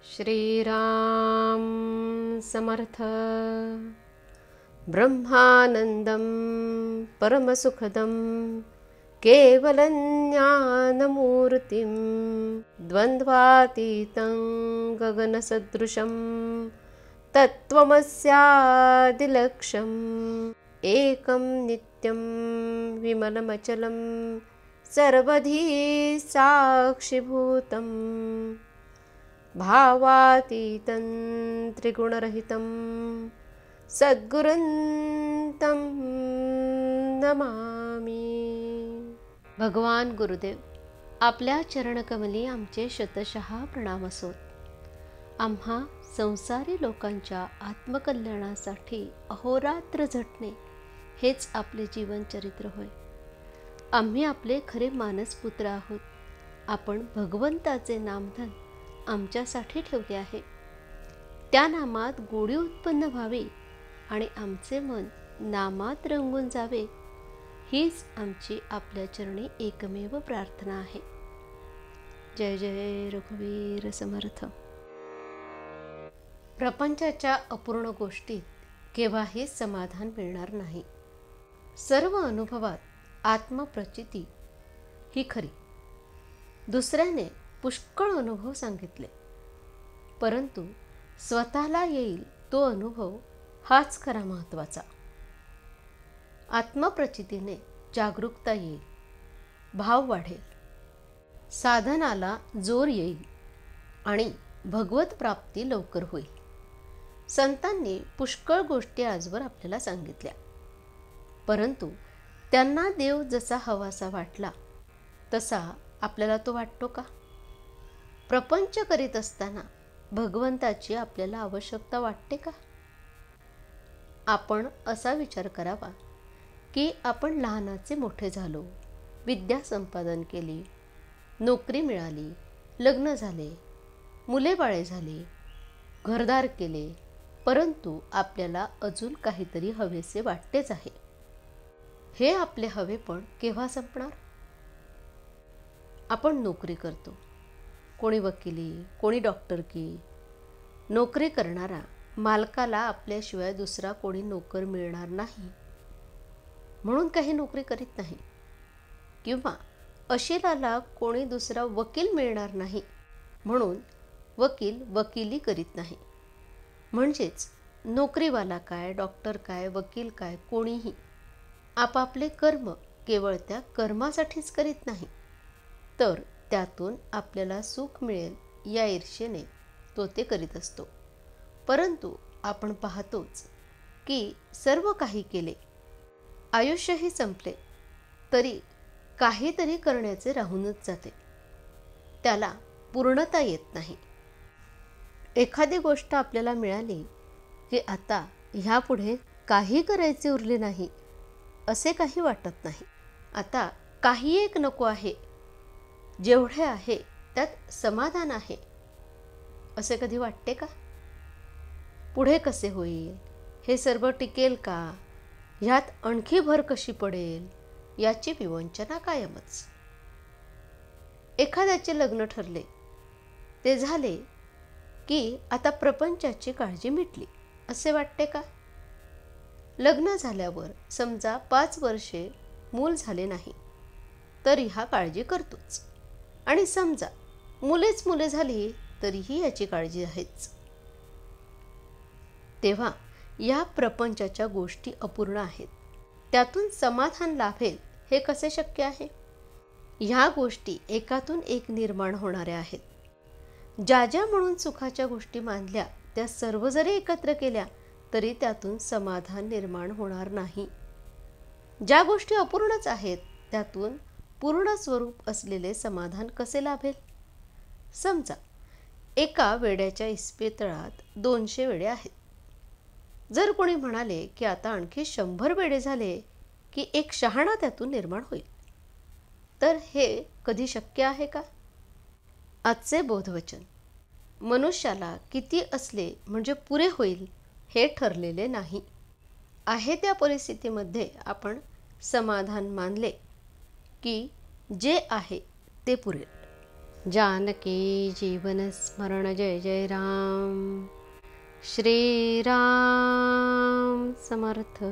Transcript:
श्रीराम समर्थ। ब्रह्मानंदं परमसुखदं केवलं ज्ञानमूर्तिं द्वन्द्वातीतं गगनसदृशं तत्त्वमस्यादिलक्ष्यम् एकं नित्यं विमलमचलं सर्वधी साक्षिभूतं भावातीतं त्रिगुणरहितं सद्गुरुं नमामि। भगवान गुरुदेव, आपल्या चरणकमली आमचे शतशः प्रणाम असोत। आम्हा संसारी लोकांच्या आत्मकल्याणासाठी अहोरात्र झटणे हेच आपले जीवनचरित्र होय। आम्ही आपले खरे मानसपुत्र आहोत। आपण भगवंताचे नामधन आमच्यासाठी ठेवले आहे। त्या नामात गोडी उत्पन्न व्हावी आणि आमचे मन नामात रंगून जावे, हीच आमची आपल्या चरणी एकमेव प्रार्थना आहे। जय जय रघुवीर समर्थ। प्रपंचाच्या अपूर्ण गोष्टीत केव्हाही समाधान मिळणार नाही। सर्व अनुभवात आत्मप्रचिती ही खरी। दुसऱ्याने पुष्कळ अनुभव सांगितले, परंतु स्वतःला येईल तो अनुभव हाच खरा महत्त्वाचा। आत्मप्रचितीने जागरूकता येईल, भाव वाढेल, साधनाला जोर येईल आणि भगवत प्राप्ती लवकर होईल। संतांनी पुष्कळ गोष्टी आजवर आपल्याला सांगितल्या, परंतु त्यांना देव जसा हवासा वाटला तसा आपल्याला तो वाटतो का? प्रपंच करीत असताना भगवंताची आपल्याला आवश्यकता वाटते का? आपण असा विचार करावा की आपण लहानाचे मोठे झालो, विद्या संपादन केली, नोकरी मिळाली, लग्न झाले, मुले बाळे झाली, घरदार केले, परंतु आपल्याला अजून काहीतरी हवेसे वाटतेच आहे। हे आपले हवेपण केव्हा संपणार? आपण नोकरी करतो, कोणी वकिली, कोणी डॉक्टरकी। नोकरी करणारा मालकाला आपल्याशिवाय दुसरा कोणी नोकर मिळणार नाही म्हणून काही नोकरी करीत नाही, किंवा अशिलाला कोणी दुसरा वकील मिळणार नाही म्हणून वकील वकिली करीत नाही। म्हणजेच नोकरीवाला काय, डॉक्टर काय, वकील काय, कोणीही आपापले कर्म केवळ त्या कर्मासाठीच करीत नाही, तर त्यातून आपल्याला सुख मिळेल या ईर्षेने तो ते करीत असतो। परंतु आपण पाहतोच की सर्व काही केले, आयुष्यही संपले, तरी काहीतरी करण्याचे राहूनच जाते, त्याला पूर्णता येत नाही। एखादी गोष्ट आपल्याला मिळाली की आता ह्यापुढे काही करायचे उरले नाही असे काही वाटत नाही। आता काही एक नको आहे, जेवढे आहे त्यात समाधान आहे असे कधी वाटते का? पुढे कसे होईल, हे सर्व टिकेल का, ह्यात आणखी भर कशी पडेल याची विवंचना कायमच। एखाद्याचे लग्न ठरले, ते झाले की आता प्रपंचाची काळजी मिटली असे वाटते का? लग्न झाल्यावर समजा 5 वर्षे मूल झाले नाही तरी हा काळजी करतोच, आणि समजा मुलेच मुले झाली तरीही याची काळजी आहेच। तेव्हा या प्रपंचाच्या गोष्टी अपूर्ण आहेत, त्यातून समाधान लाभेल हे कसे शक्य आहे? ह्या गोष्टी एकातून एक निर्माण होणाऱ्या आहेत। ज्या ज्या म्हणून सुखाच्या गोष्टी मानल्या त्या सर्व जरी एकत्र केल्या तरी त्यातून समाधान निर्माण होणार नाही। ज्या गोष्टी अपूर्णच आहेत त्यातून पूर्ण स्वरूप असलेले समाधान कसे लाभेल? समजा एका वेड्याच्या इस्पितळात 200 वेडे आहेत। जर कोणी म्हणाले की आता आणखी 100 वेडे झाले की एक शहाणा त्यातून निर्माण होईल, तर हे कधी शक्य आहे का? आजचे बोधवचन: मनुष्याला किती असले म्हणजे पुरे होईल हे ठरलेले नाही। आहे त्या परिस्थितीमध्ये आपण समाधान मानले की जे आहे ते पुरेल। जानकी जीवन स्मरण जय जय राम. श्रीराम समर्थ.